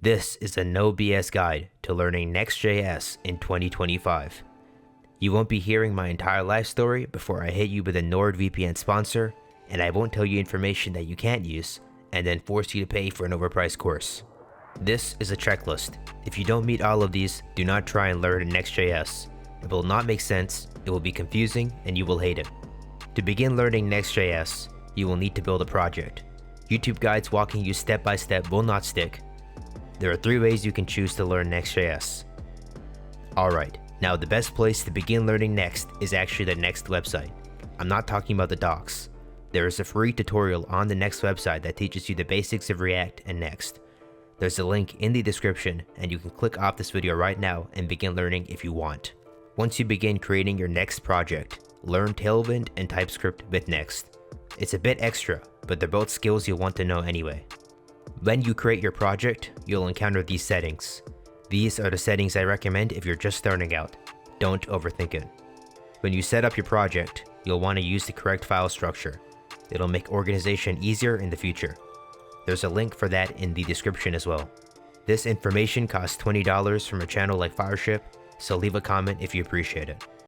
This is a no BS guide to learning Next.js in 2025. You won't be hearing my entire life story before I hit you with a NordVPN sponsor, and I won't tell you information that you can't use and then force you to pay for an overpriced course. This is a checklist. If you don't meet all of these, do not try and learn Next.js. It will not make sense, it will be confusing, and you will hate it. To begin learning Next.js, you will need to build a project. YouTube guides walking you step by step will not stick. There are 3 ways you can choose to learn Next.js. Alright, now the best place to begin learning Next is actually the Next website. I'm not talking about the docs. There is a free tutorial on the Next website that teaches you the basics of React and Next. There's a link in the description and you can click off this video right now and begin learning if you want. Once you begin creating your Next project, learn Tailwind and TypeScript with Next. It's a bit extra, but they're both skills you'll want to know anyway. When you create your project, you'll encounter these settings. These are the settings I recommend if you're just starting out. Don't overthink it. When you set up your project, you'll want to use the correct file structure. It'll make organization easier in the future. There's a link for that in the description as well. This information costs $20 from a channel like Fireship, so leave a comment if you appreciate it.